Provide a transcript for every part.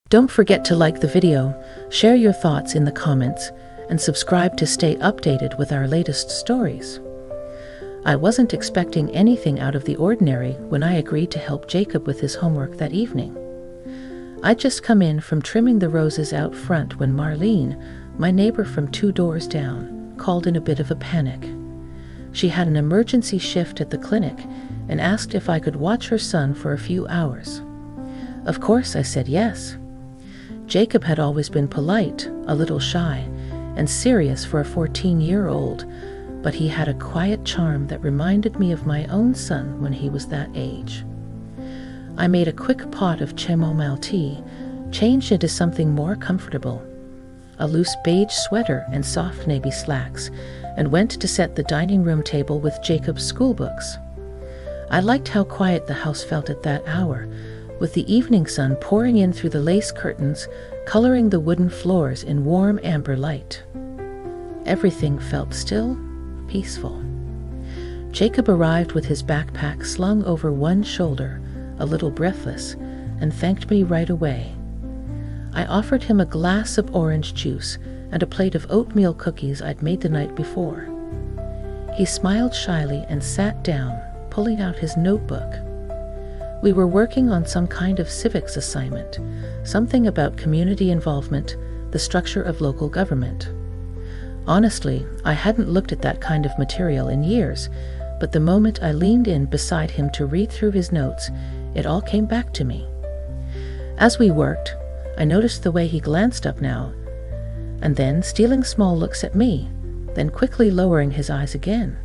Don't forget to like the video, share your thoughts in the comments, and subscribe to stay updated with our latest stories. I wasn't expecting anything out of the ordinary when I agreed to help Jacob with his homework that evening. I'd just come in from trimming the roses out front when Marlene, my neighbor from 2 doors down, called in a bit of a panic. She had an emergency shift at the clinic and asked if I could watch her son for a few hours. Of course, I said yes. Jacob had always been polite, a little shy, and serious for a 14-year-old, but he had a quiet charm that reminded me of my own son when he was that age. I made a quick pot of chamomile tea, changed into something more comfortable, a loose beige sweater and soft navy slacks, and went to set the dining room table with Jacob's school books. I liked how quiet the house felt at that hour, with the evening sun pouring in through the lace curtains, coloring the wooden floors in warm amber light. Everything felt still, peaceful. Jacob arrived with his backpack slung over one shoulder, a little breathless, and thanked me right away. I offered him a glass of orange juice and a plate of oatmeal cookies I'd made the night before. He smiled shyly and sat down, pulling out his notebook. We were working on some kind of civics assignment, something about community involvement, the structure of local government. Honestly, I hadn't looked at that kind of material in years, but the moment I leaned in beside him to read through his notes, it all came back to me. As we worked, I noticed the way he glanced up now, and then stealing small looks at me, then quickly lowering his eyes again.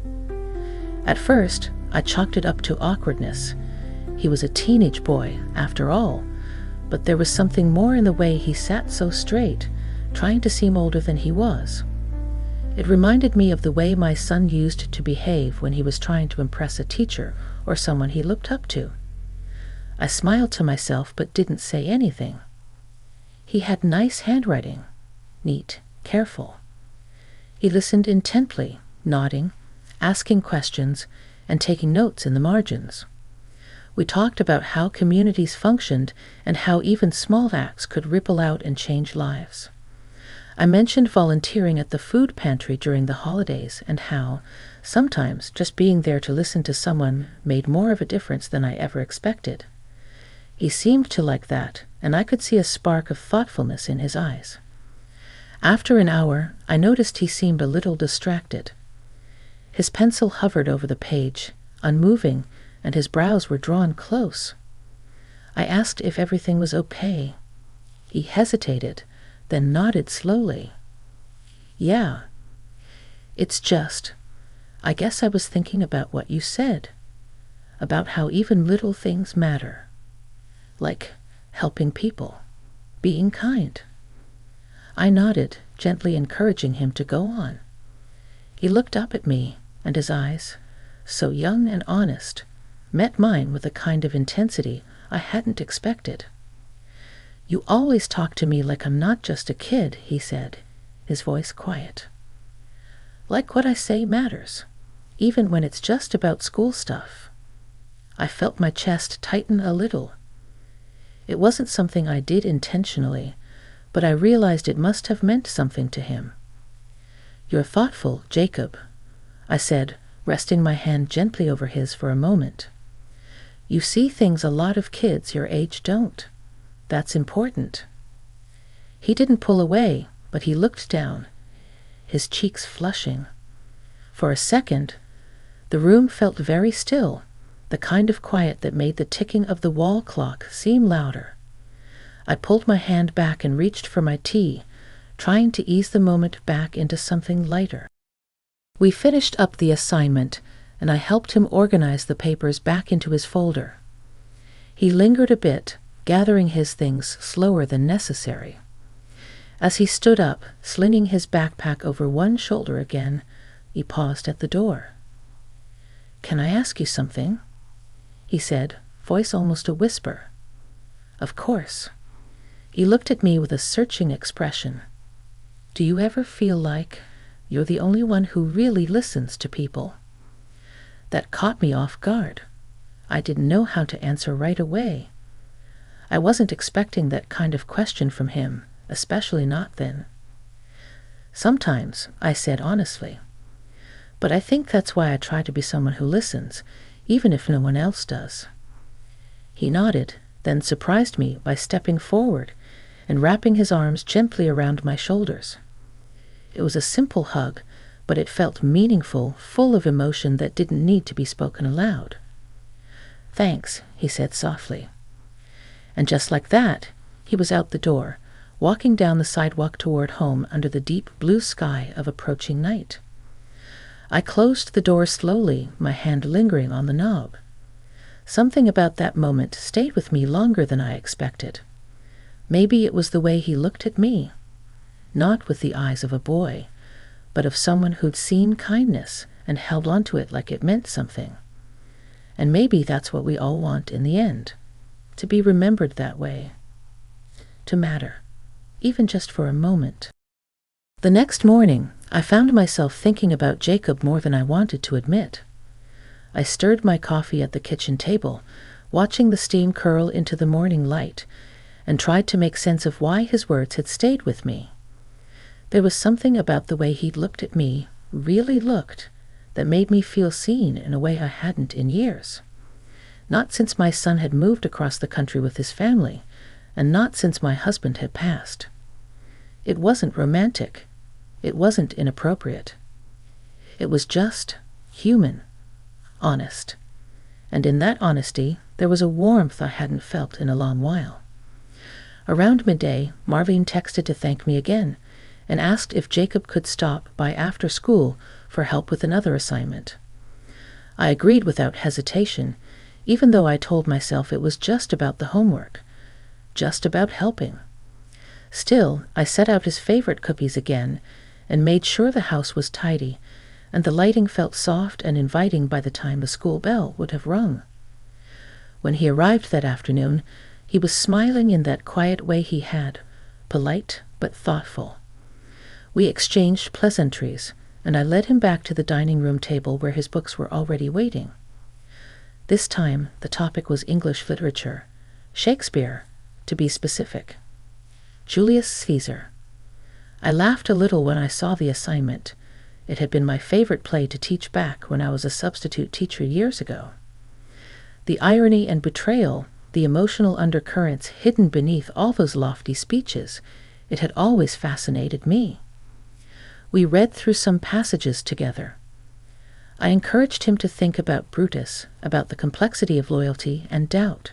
At first, I chalked it up to awkwardness. He was a teenage boy, after all, but there was something more in the way he sat so straight, trying to seem older than he was. It reminded me of the way my son used to behave when he was trying to impress a teacher or someone he looked up to. I smiled to myself but didn't say anything. He had nice handwriting, neat, careful. He listened intently, nodding, asking questions, and taking notes in the margins. We talked about how communities functioned and how even small acts could ripple out and change lives. I mentioned volunteering at the food pantry during the holidays and how, sometimes, just being there to listen to someone made more of a difference than I ever expected. He seemed to like that, and I could see a spark of thoughtfulness in his eyes. After an hour, I noticed he seemed a little distracted. His pencil hovered over the page, unmoving, and his brows were drawn close. I asked if everything was okay. He hesitated, then nodded slowly. Yeah. It's just, I guess I was thinking about what you said, about how even little things matter, like helping people, being kind. I nodded, gently encouraging him to go on. He looked up at me, and his eyes, so young and honest, met mine with a kind of intensity I hadn't expected. You always talk to me like I'm not just a kid, he said, his voice quiet. Like what I say matters, even when it's just about school stuff. I felt my chest tighten a little. It wasn't something I did intentionally, but I realized it must have meant something to him. You're thoughtful, Jacob, I said, resting my hand gently over his for a moment. You see things a lot of kids your age don't. That's important. He didn't pull away, but he looked down, his cheeks flushing. For a second, the room felt very still, the kind of quiet that made the ticking of the wall clock seem louder. I pulled my hand back and reached for my tea, trying to ease the moment back into something lighter. We finished up the assignment, and I helped him organize the papers back into his folder. He lingered a bit, gathering his things slower than necessary. As he stood up, slinging his backpack over one shoulder again, he paused at the door. Can I ask you something? He said, voice almost a whisper. Of course. He looked at me with a searching expression. Do you ever feel like you're the only one who really listens to people? That caught me off guard. I didn't know how to answer right away. I wasn't expecting that kind of question from him, especially not then. "Sometimes," I said honestly. "But I think that's why I try to be someone who listens, even if no one else does." He nodded, then surprised me by stepping forward and wrapping his arms gently around my shoulders. It was a simple hug, but it felt meaningful, full of emotion that didn't need to be spoken aloud. "Thanks," he said softly. And just like that, he was out the door, walking down the sidewalk toward home under the deep blue sky of approaching night. I closed the door slowly, my hand lingering on the knob. Something about that moment stayed with me longer than I expected. Maybe it was the way he looked at me, not with the eyes of a boy, but of someone who'd seen kindness and held onto it like it meant something. And maybe that's what we all want in the end, to be remembered that way, to matter, even just for a moment. The next morning, I found myself thinking about Jacob more than I wanted to admit. I stirred my coffee at the kitchen table, watching the steam curl into the morning light, and tried to make sense of why his words had stayed with me. There was something about the way he looked at me, really looked, that made me feel seen in a way I hadn't in years. Not since my son had moved across the country with his family, and not since my husband had passed. It wasn't romantic. It wasn't inappropriate. It was just human, honest. And in that honesty, there was a warmth I hadn't felt in a long while. Around midday, Marlene texted to thank me again, and asked if Jacob could stop by after school for help with another assignment. I agreed without hesitation, even though I told myself it was just about the homework, just about helping. Still, I set out his favorite cookies again and made sure the house was tidy, and the lighting felt soft and inviting by the time the school bell would have rung. When he arrived that afternoon, he was smiling in that quiet way he had, polite but thoughtful. We exchanged pleasantries, and I led him back to the dining room table where his books were already waiting. This time, the topic was English literature, Shakespeare, to be specific. Julius Caesar. I laughed a little when I saw the assignment. It had been my favorite play to teach back when I was a substitute teacher years ago. The irony and betrayal, the emotional undercurrents hidden beneath all those lofty speeches, it had always fascinated me. We read through some passages together. I encouraged him to think about Brutus, about the complexity of loyalty and doubt.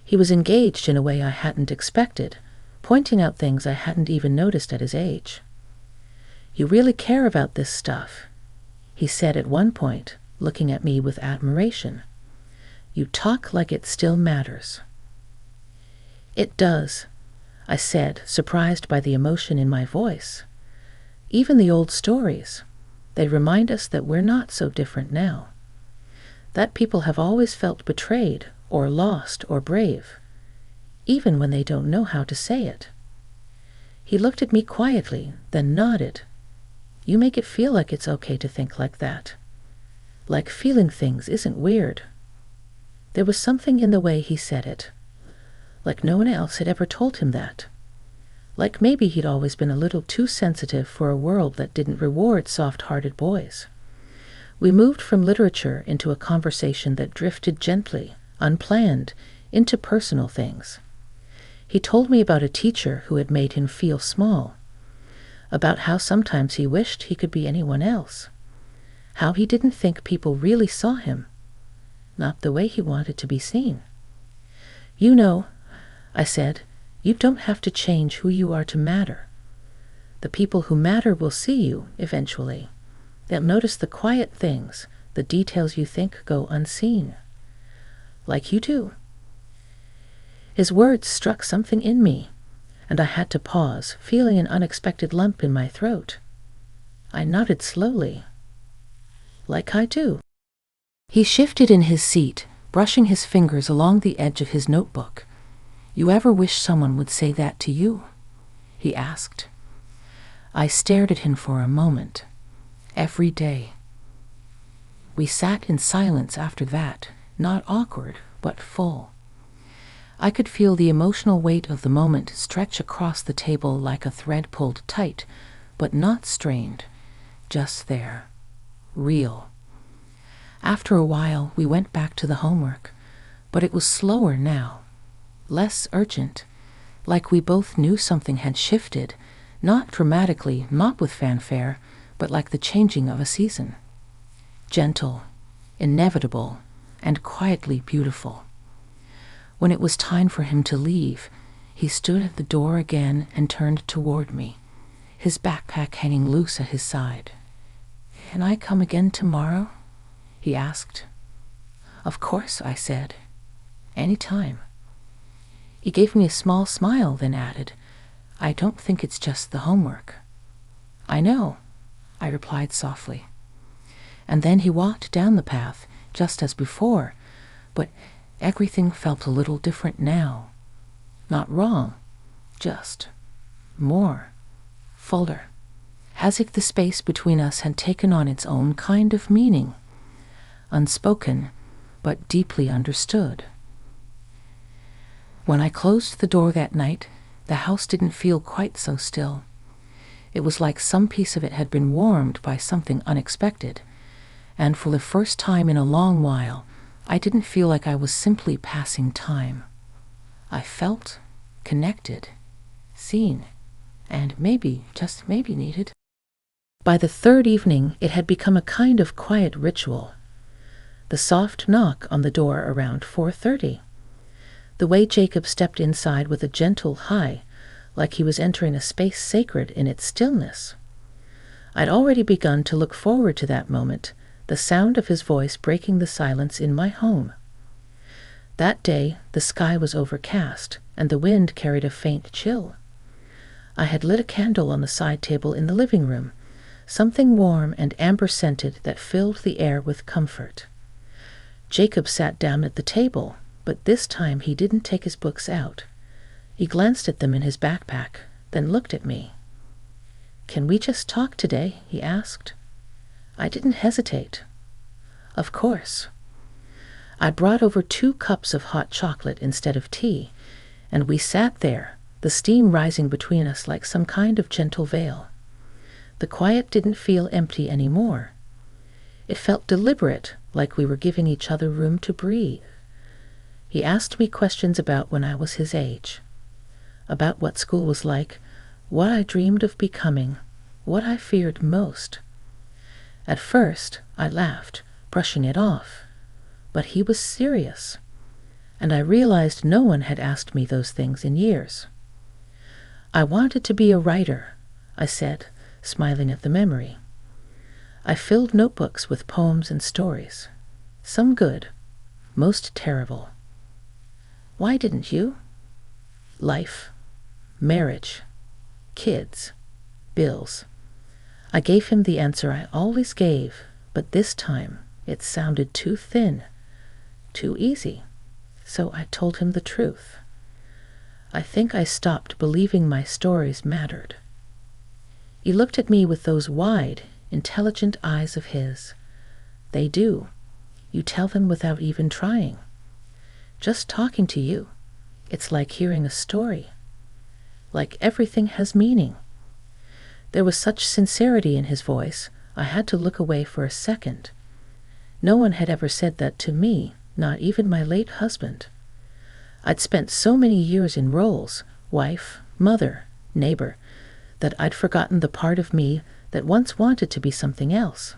He was engaged in a way I hadn't expected, pointing out things I hadn't even noticed at his age. "You really care about this stuff," he said at one point, looking at me with admiration. "You talk like it still matters." "It does," I said, surprised by the emotion in my voice. "Even the old stories, they remind us that we're not so different now. That people have always felt betrayed or lost or brave, even when they don't know how to say it." He looked at me quietly, then nodded. "You make it feel like it's okay to think like that. Like feeling things isn't weird." There was something in the way he said it, like no one else had ever told him that. Like maybe he'd always been a little too sensitive for a world that didn't reward soft-hearted boys. We moved from literature into a conversation that drifted gently, unplanned, into personal things. He told me about a teacher who had made him feel small, about how sometimes he wished he could be anyone else, how he didn't think people really saw him, not the way he wanted to be seen. "You know," I said, "you don't have to change who you are to matter. The people who matter will see you, eventually. They'll notice the quiet things, the details you think go unseen. Like you do." His words struck something in me, and I had to pause, feeling an unexpected lump in my throat. I nodded slowly. "Like I do." He shifted in his seat, brushing his fingers along the edge of his notebook. "You ever wish someone would say that to you?" he asked. I stared at him for a moment. Every day. We sat in silence after that, not awkward, but full. I could feel the emotional weight of the moment stretch across the table like a thread pulled tight, but not strained, just there, real. After a while, we went back to the homework, but it was slower now, less urgent, like we both knew something had shifted, not dramatically, not with fanfare, but like the changing of a season. Gentle, inevitable, and quietly beautiful. When it was time for him to leave, he stood at the door again and turned toward me, his backpack hanging loose at his side. "Can I come again tomorrow?" he asked. "Of course," I said. "Any time." He gave me a small smile, then added, "I don't think it's just the homework." "I know," I replied softly. And then he walked down the path, just as before, but everything felt a little different now. Not wrong, just more, fuller, as if the space between us had taken on its own kind of meaning, unspoken, but deeply understood. When I closed the door that night, the house didn't feel quite so still. It was like some piece of it had been warmed by something unexpected, and for the first time in a long while, I didn't feel like I was simply passing time. I felt connected, seen, and maybe, just maybe, needed. By the third evening, it had become a kind of quiet ritual. The soft knock on the door around 4:30. The way Jacob stepped inside with a gentle hi, like he was entering a space sacred in its stillness. I'd already begun to look forward to that moment, the sound of his voice breaking the silence in my home. That day, the sky was overcast, and the wind carried a faint chill. I had lit a candle on the side table in the living room, something warm and amber-scented that filled the air with comfort. Jacob sat down at the table, but this time he didn't take his books out. He glanced at them in his backpack, then looked at me. "Can we just talk today?" he asked. I didn't hesitate. Of course. I brought over 2 cups of hot chocolate instead of tea, and we sat there, the steam rising between us like some kind of gentle veil. The quiet didn't feel empty anymore. It felt deliberate, like we were giving each other room to breathe. He asked me questions about when I was his age, about what school was like, what I dreamed of becoming, what I feared most. At first, I laughed, brushing it off, but he was serious, and I realized no one had asked me those things in years. "I wanted to be a writer," I said, smiling at the memory. I filled notebooks with poems and stories, some good, most terrible. "Why didn't you?" "Life, marriage, kids, bills." I gave him the answer I always gave, but this time it sounded too thin, too easy, so I told him the truth. I think I stopped believing my stories mattered. He looked at me with those wide, intelligent eyes of his. They do. You tell them without even trying. Just talking to you, it's like hearing a story. Like everything has meaning. There was such sincerity in his voice, I had to look away for a second. No one had ever said that to me, not even my late husband. I'd spent so many years in roles, wife, mother, neighbor, that I'd forgotten the part of me that once wanted to be something else.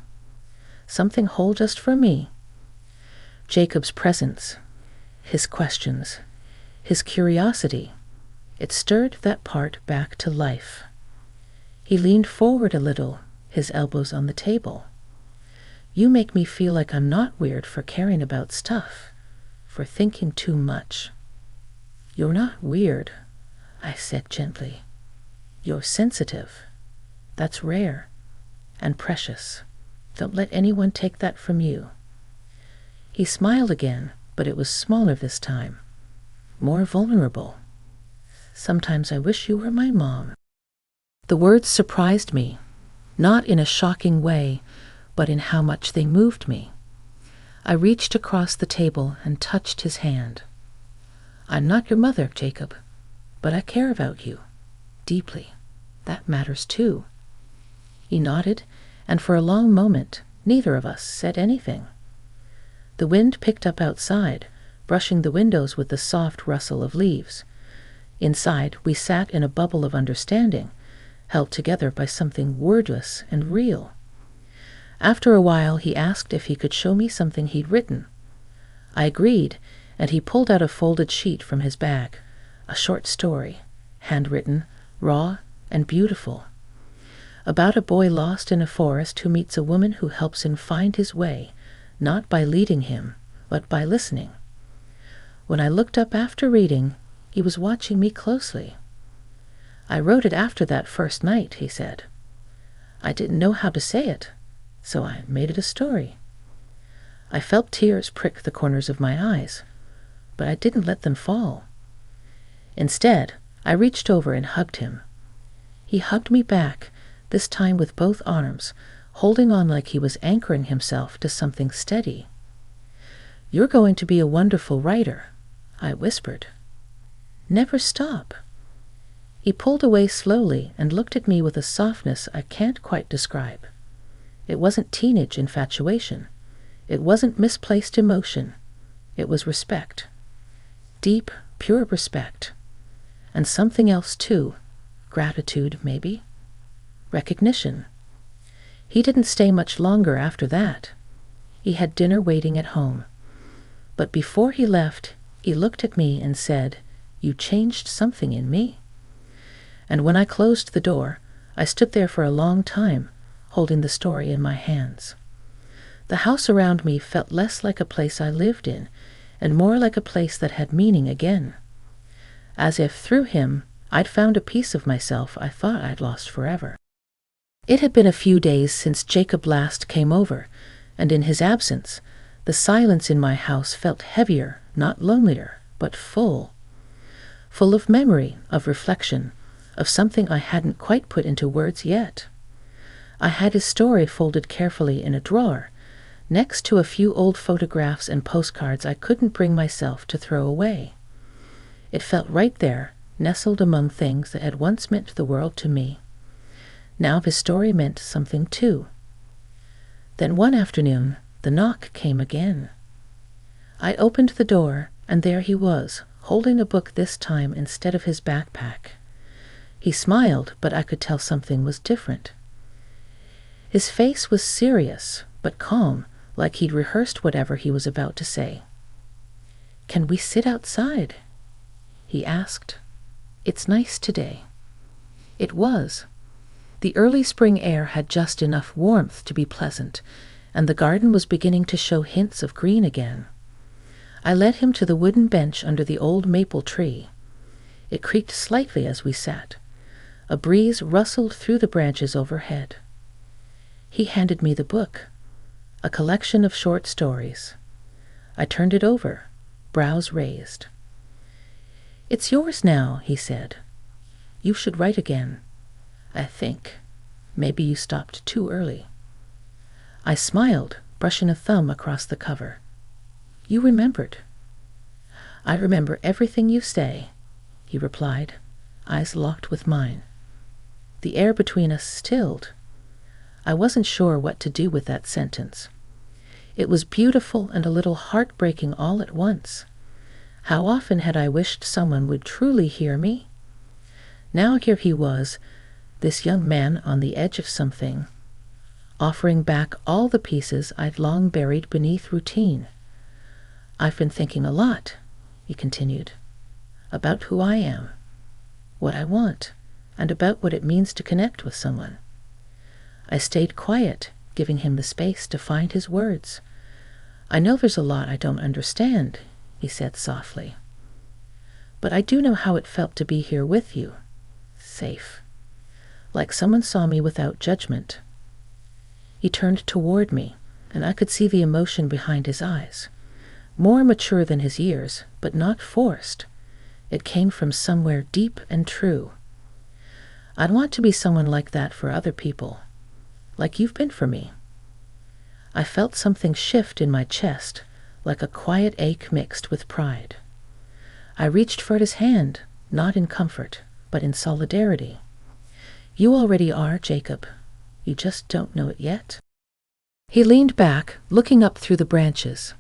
Something whole just for me. Jacob's presence, his questions, his curiosity, it stirred that part back to life. He leaned forward a little, his elbows on the table. "You make me feel like I'm not weird for caring about stuff, for thinking too much." "You're not weird," I said gently. "You're sensitive. That's rare and precious. Don't let anyone take that from you." He smiled again, but it was smaller this time, more vulnerable. "Sometimes I wish you were my mom." The words surprised me, not in a shocking way, but in how much they moved me. I reached across the table and touched his hand. I'm not your mother, Jacob, but I care about you. Deeply. That matters too." He nodded, and for a long moment, neither of us said anything. The wind picked up outside, brushing the windows with the soft rustle of leaves. Inside, we sat in a bubble of understanding, held together by something wordless and real. After a while, he asked if he could show me something he'd written. I agreed, and he pulled out a folded sheet from his bag, a short story, handwritten, raw, and beautiful, about a boy lost in a forest who meets a woman who helps him find his way, not by leading him, but by listening. When I looked up after reading, he was watching me closely. "I wrote it after that first night," he said. "I didn't know how to say it, so I made it a story." I felt tears prick the corners of my eyes, but I didn't let them fall. Instead, I reached over and hugged him. He hugged me back, this time with both arms, holding on like he was anchoring himself to something steady. "You're going to be a wonderful writer," I whispered. "Never stop." He pulled away slowly and looked at me with a softness I can't quite describe. It wasn't teenage infatuation. It wasn't misplaced emotion. It was respect. Deep, pure respect. And something else too. Gratitude, maybe. Recognition. He didn't stay much longer after that. He had dinner waiting at home. But before he left, he looked at me and said, "You changed something in me." And when I closed the door, I stood there for a long time, holding the story in my hands. The house around me felt less like a place I lived in, and more like a place that had meaning again. As if through him, I'd found a piece of myself I thought I'd lost forever. It had been a few days since Jacob last came over, and in his absence, the silence in my house felt heavier, not lonelier, but full. Full of memory, of reflection, of something I hadn't quite put into words yet. I had his story folded carefully in a drawer, next to a few old photographs and postcards I couldn't bring myself to throw away. It felt right there, nestled among things that had once meant the world to me. Now his story meant something too. Then one afternoon, the knock came again. I opened the door, and there he was, holding a book this time instead of his backpack. He smiled, but I could tell something was different. His face was serious, but calm, like he'd rehearsed whatever he was about to say. "Can we sit outside?" he asked. "It's nice today." It was. The early spring air had just enough warmth to be pleasant, and the garden was beginning to show hints of green again. I led him to the wooden bench under the old maple tree. It creaked slightly as we sat. A breeze rustled through the branches overhead. He handed me the book, a collection of short stories. I turned it over, brows raised. "It's yours now," he said. "You should write again. I think. Maybe you stopped too early." I smiled, brushing a thumb across the cover. "You remembered." "I remember everything you say," he replied, eyes locked with mine. The air between us stilled. I wasn't sure what to do with that sentence. It was beautiful and a little heartbreaking all at once. How often had I wished someone would truly hear me? Now here he was, this young man on the edge of something, offering back all the pieces I'd long buried beneath routine. "I've been thinking a lot," he continued, "about who I am, what I want, and about what it means to connect with someone." I stayed quiet, giving him the space to find his words. "I know there's a lot I don't understand," he said softly. "But I do know how it felt to be here with you, safe, like someone saw me without judgment." He turned toward me, and I could see the emotion behind his eyes. More mature than his years, but not forced. It came from somewhere deep and true. "I'd want to be someone like that for other people, like you've been for me." I felt something shift in my chest, like a quiet ache mixed with pride. I reached for his hand, not in comfort, but in solidarity. "You already are, Jacob. You just don't know it yet." He leaned back, looking up through the branches.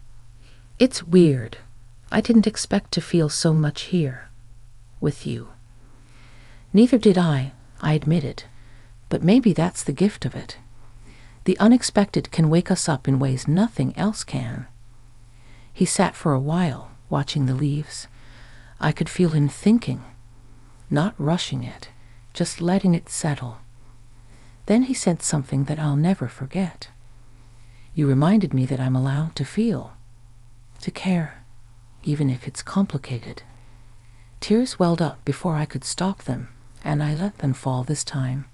"It's weird. I didn't expect to feel so much here. With you." Neither did I admit it. But maybe that's the gift of it. The unexpected can wake us up in ways nothing else can. He sat for a while, watching the leaves. I could feel him thinking, not rushing it, just letting it settle. Then he said something that I'll never forget. "You reminded me that I'm allowed to feel, to care, even if it's complicated." Tears welled up before I could stop them, and I let them fall this time.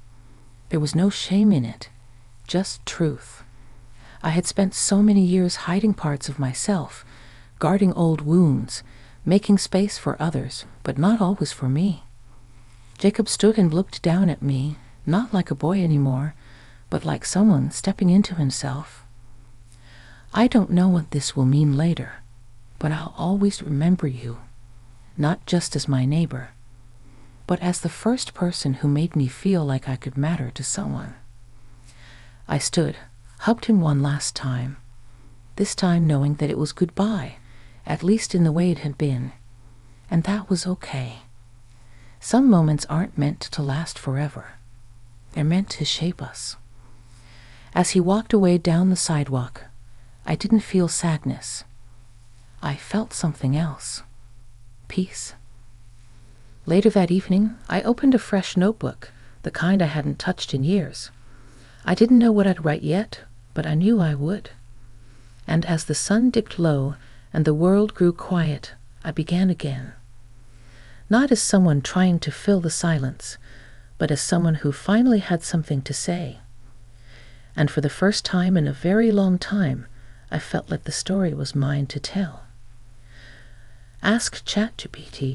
There was no shame in it, just truth. I had spent so many years hiding parts of myself, guarding old wounds, making space for others, but not always for me. Jacob stood and looked down at me, not like a boy anymore, but like someone stepping into himself. "I don't know what this will mean later, but I'll always remember you, not just as my neighbor, but as the first person who made me feel like I could matter to someone." I stood, hugged him one last time, this time knowing that it was goodbye, at least in the way it had been, and that was okay. Some moments aren't meant to last forever. They're meant to shape us. As he walked away down the sidewalk, I didn't feel sadness. I felt something else. Peace. Later that evening, I opened a fresh notebook, the kind I hadn't touched in years. I didn't know what I'd write yet, but I knew I would. And as the sun dipped low and the world grew quiet, I began again. Not as someone trying to fill the silence, but as someone who finally had something to say. And for the first time in a very long time, I felt like the story was mine to tell. Ask ChatGPT